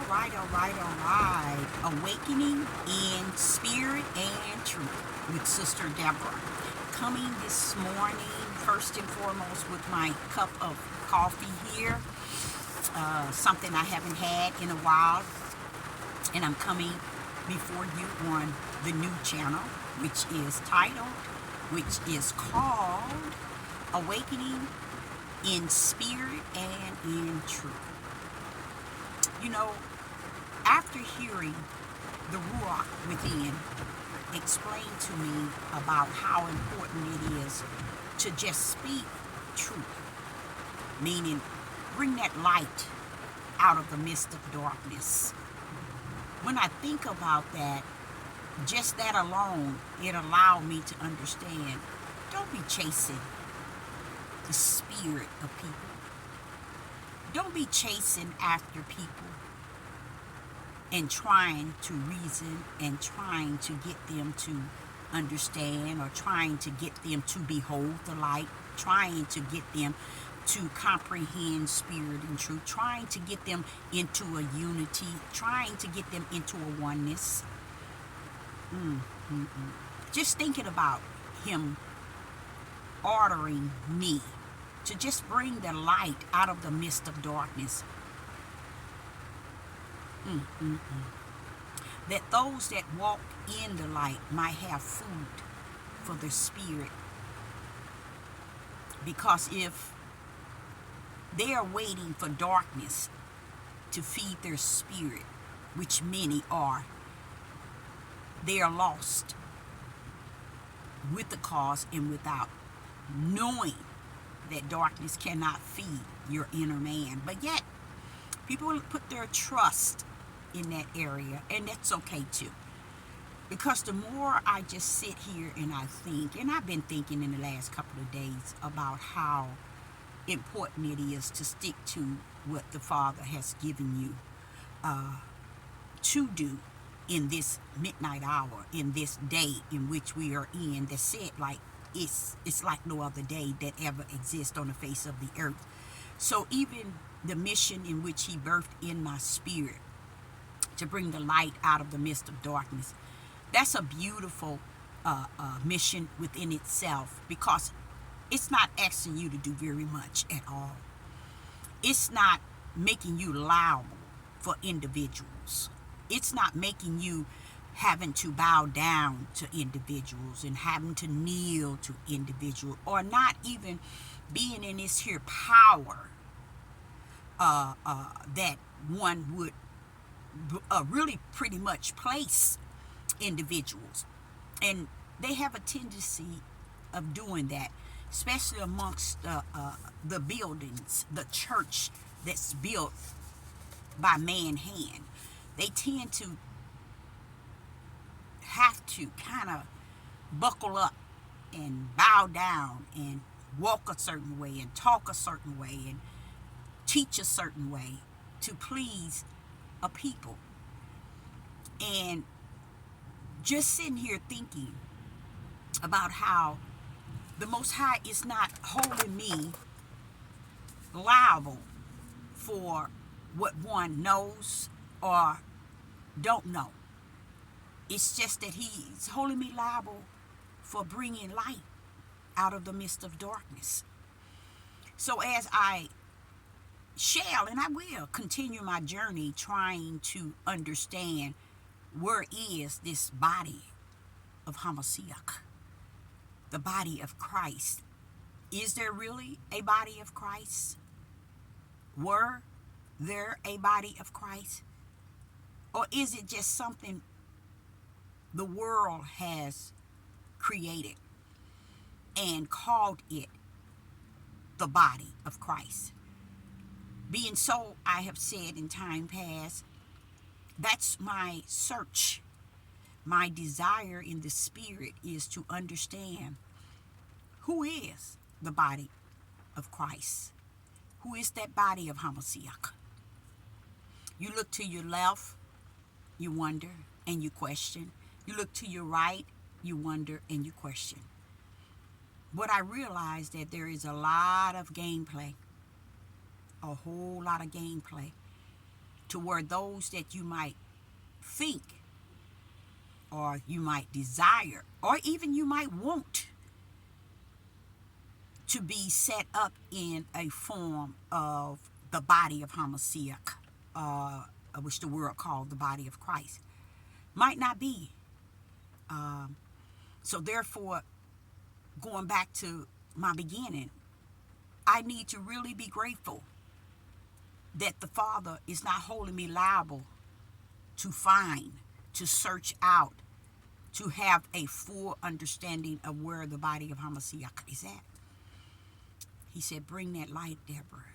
All right. Awakening in spirit and truth with Sister Deborah. Coming this morning, first and foremost, with my cup of coffee here. Something I haven't had in a while. And I'm coming before you on the new channel, which is called Awakening in Spirit and in Truth. You know, after hearing the Ruach within explain to me about how important it is to just speak truth, meaning bring that light out of the midst of darkness. When I think about that, just that alone, it allowed me to understand, don't be chasing the spirit of people. Don't be chasing after people and trying to reason and trying to get them to understand, or trying to get them to behold the light, trying to get them to comprehend spirit and truth, trying to get them into a unity, trying to get them into a oneness. Just thinking about him ordering me to just bring the light out of the midst of darkness. That those that walk in the light might have food for their spirit. Because if they are waiting for darkness to feed their spirit, which many are, they are lost with the cause and without, knowing that darkness cannot feed your inner man. But yet, people put their trust in that area, and that's okay too. Because the more I just sit here and I think, and I've been thinking in the last couple of days about how important it is to stick to what the Father has given you to do in this midnight hour, in this day in which we are in, that said like it's like no other day that ever exists on the face of the earth. So even the mission in which he birthed in my spirit to bring the light out of the midst of darkness, that's a beautiful mission within itself, because it's not asking you to do very much at all. It's not making you liable for individuals. It's not making you having to bow down to individuals and having to kneel to individuals, or not even being in this here power that one would really pretty much place individuals. And they have a tendency of doing that, especially amongst the buildings, the church that's built by man hand. They tend to have to kind of buckle up and bow down and walk a certain way and talk a certain way and teach a certain way to please a people. And just sitting here thinking about how the Most High is not holding me liable for what one knows or don't know. It's just that he's holding me liable for bringing light out of the midst of darkness. So as I shall, and I will continue my journey trying to understand, where is this body of Hamashiach, the body of Christ? Is there really a body of Christ? Were there a body of Christ? Or is it just something the world has created and called it the body of Christ? Being so, I have said in time past, that's my search. My desire in the spirit is to understand who is the body of Christ. Who is that body of Hamashiach? You look to your left, you wonder and you question. You look to your right, you wonder and you question. But I realize that there is a lot of gameplay, a whole lot of gameplay to where those that you might think or you might desire or even you might want to be set up in a form of the body of Hamashiach, which the world called the body of Christ, might not be. So therefore, going back to my beginning, I need to really be grateful that the Father is not holding me liable to find, to search out, to have a full understanding of where the body of Hamashiach is at. He said, bring that light, Deborah,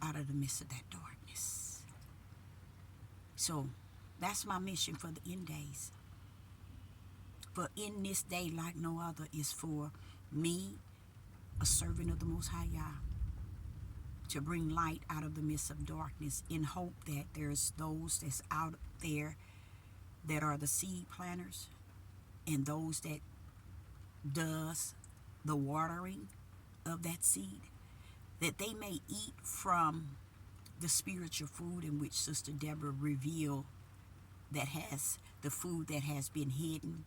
out of the midst of that darkness. So that's my mission for the end days. For in this day like no other is for me, a servant of the Most High Yah, to bring light out of the midst of darkness in hope that there's those that's out there that are the seed planters and those that does the watering of that seed, that they may eat from the spiritual food in which Sister Deborah revealed, that has the food that has been hidden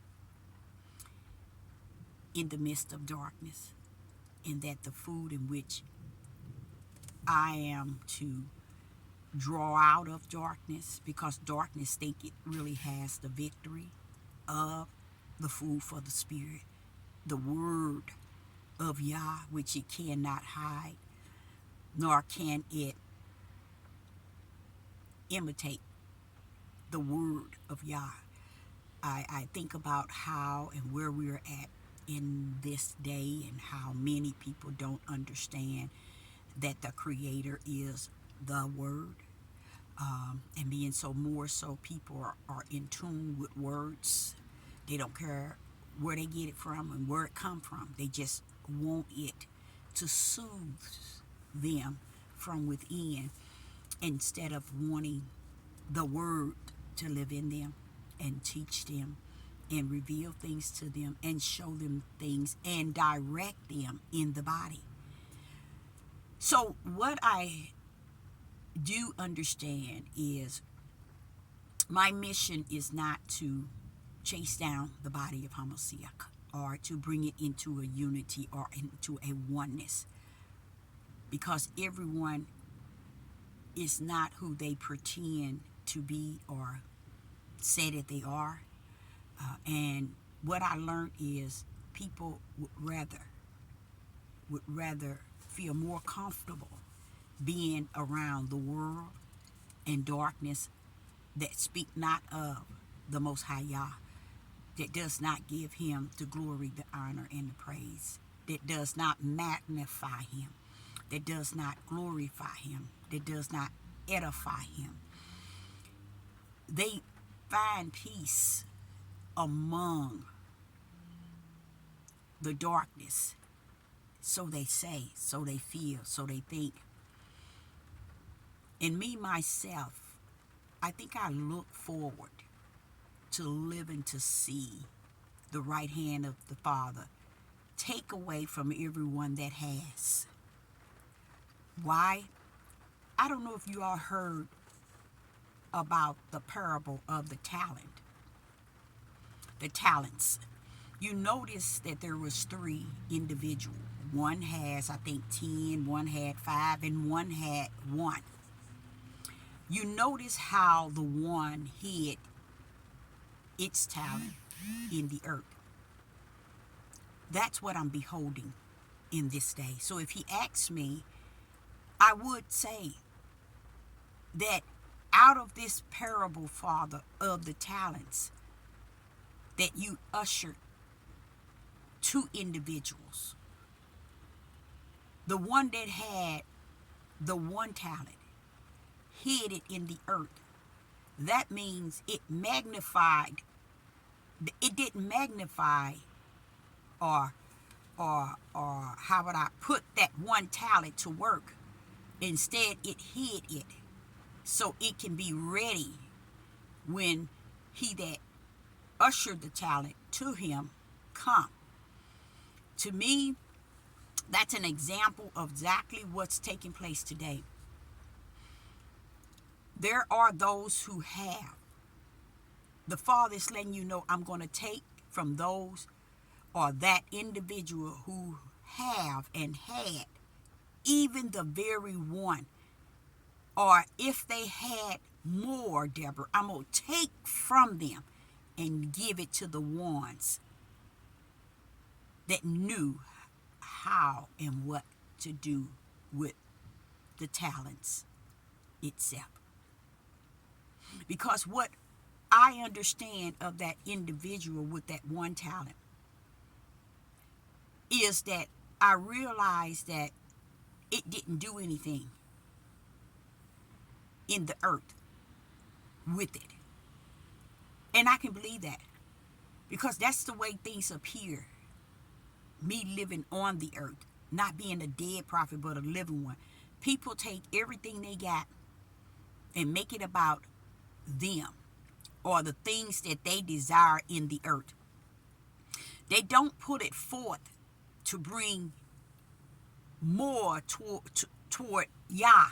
in the midst of darkness, and that the food in which I am to draw out of darkness, because darkness think it really has the victory of the food for the spirit, the word of Yah, which it cannot hide, nor can it imitate the word of Yah. I think about how and where we're at in this day and how many people don't understand that the Creator is the Word. And being so more so people are in tune with words. They don't care where they get it from and where it come from. They just want it to soothe them from within instead of wanting the Word to live in them and teach them and reveal things to them and show them things and direct them in the body. So what I do understand is my mission is not to chase down the body of Hamashiach or to bring it into a unity or into a oneness, because everyone is not who they pretend to be or say that they are. And what I learned is people would rather feel more comfortable being around the world and darkness that speak not of the Most High Yah, that does not give him the glory, the honor, and the praise, that does not magnify him, that does not glorify him, that does not edify him. They find peace among the darkness. So they say, so they feel, so they think. And me, myself, I think I look forward to living to see the right hand of the Father take away from everyone that has. Why? I don't know if you all heard about the parable of the talents. You notice that there was 3 individuals. One has, I think, 10, one had 5, and one had 1. You notice how the one hid its talent in the earth. That's what I'm beholding in this day. So if he asks me, I would say that out of this parable, Father, of the talents, that you ushered 2 individuals. The one that had the 1 talent hid it in the earth. That means it magnified. It didn't magnify or how would I put that 1 talent to work. Instead, it hid it so it can be ready when he that ushered the talent to him come. To me, that's an example of exactly what's taking place today. There are those who have. The Father is letting you know, I'm going to take from those or that individual who have and had, even the very one. Or if they had more, Deborah, I'm going to take from them and give it to the ones that knew how and what to do with the talents itself. Because what I understand of that individual with that one talent is that I realized that it didn't do anything in the earth with it. And I can believe that because that's the way things appear. Me living on the earth, not being a dead prophet, but a living one. People take everything they got and make it about them or the things that they desire in the earth. They don't put it forth to bring more toward Yah,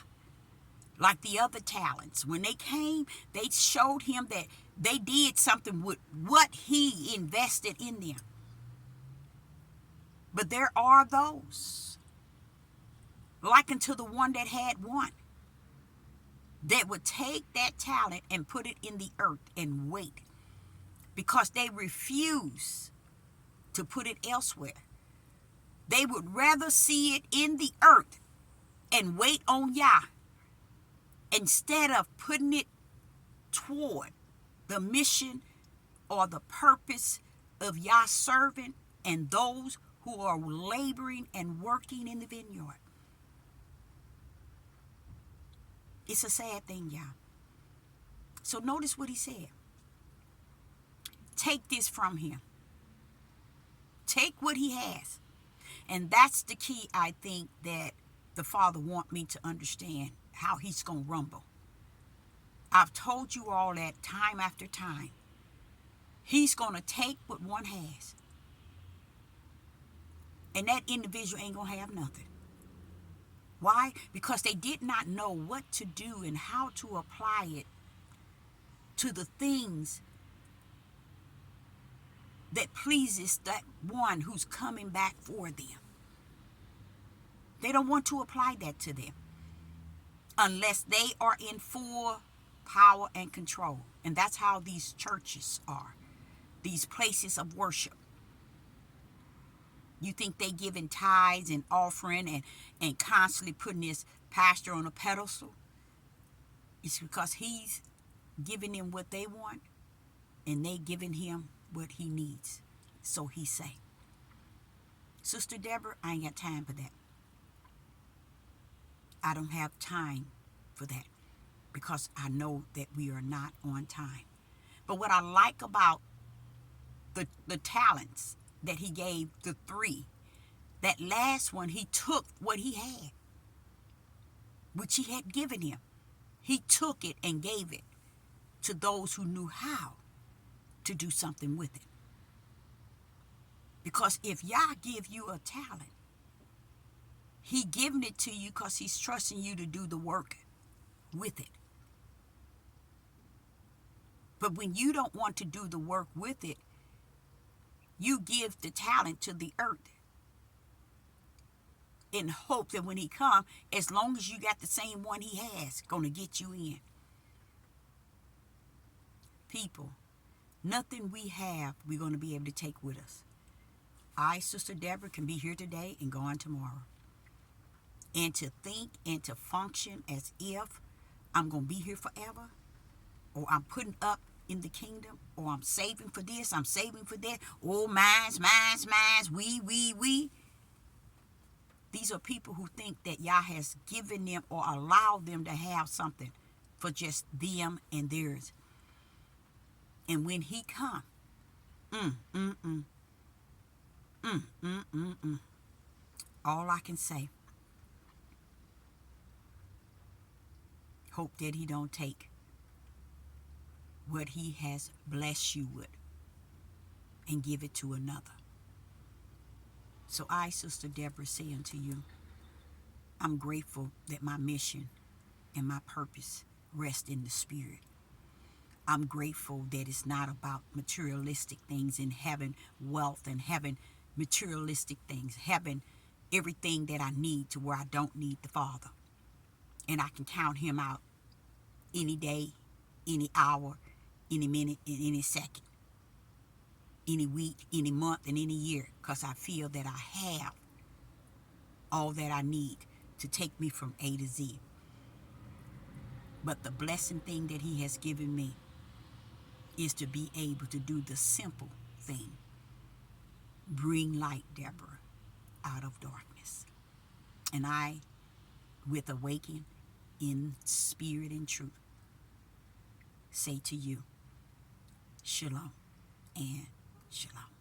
like the other talents. When they came, they showed him that they did something with what he invested in them. But there are those, like unto the one that had one, that would take that talent and put it in the earth and wait, because they refuse to put it elsewhere. They would rather see it in the earth and wait on Yah instead of putting it toward the mission or the purpose of Yah's servant and those who are laboring and working in the vineyard. It's a sad thing, y'all. So notice what he said. Take this from him. Take what he has. And that's the key, I think, that the Father wants me to understand how he's going to rumble. I've told you all that time after time. He's going to take what one has. And that individual ain't going to have nothing. Why? Because they did not know what to do and how to apply it to the things that pleases that one who's coming back for them. They don't want to apply that to them unless they are in full power and control. And that's how these churches are, these places of worship. You think they giving tithes and offering and constantly putting this pastor on a pedestal? It's because he's giving them what they want and they giving him what he needs. So he say. Sister Deborah, I ain't got time for that. I don't have time for that because I know that we are not on time. But what I like about the talents that he gave the three, that last one, he took what he had, which he had given him. He took it and gave it to those who knew how to do something with it. Because if Yah give you a talent, he giving it to you because he's trusting you to do the work with it. But when you don't want to do the work with it, you give the talent to the earth in hope that when he comes, as long as you got the same one he has, going to get you in. People, nothing we have we're going to be able to take with us. I, Sister Deborah, can be here today and gone tomorrow. And to think and to function as if I'm going to be here forever, or I'm putting up in the kingdom, or I'm saving for this, I'm saving for that. Oh, mines, we. These are people who think that Yah has given them or allowed them to have something for just them and theirs. And when he come, all I can say, hope that he don't take what he has blessed you with and give it to another. So I, Sister Deborah, say unto you, I'm grateful that my mission and my purpose rest in the spirit. I'm grateful that it's not about materialistic things and having wealth and having materialistic things, having everything that I need to where I don't need the Father. And I can count him out any day, any hour, any minute, and any second, any week, any month, and any year, because I feel that I have all that I need to take me from A to Z. But the blessing thing that he has given me is to be able to do the simple thing. Bring light, Deborah, out of darkness. And I, with awaken in spirit and truth, say to you, shalom and shalom.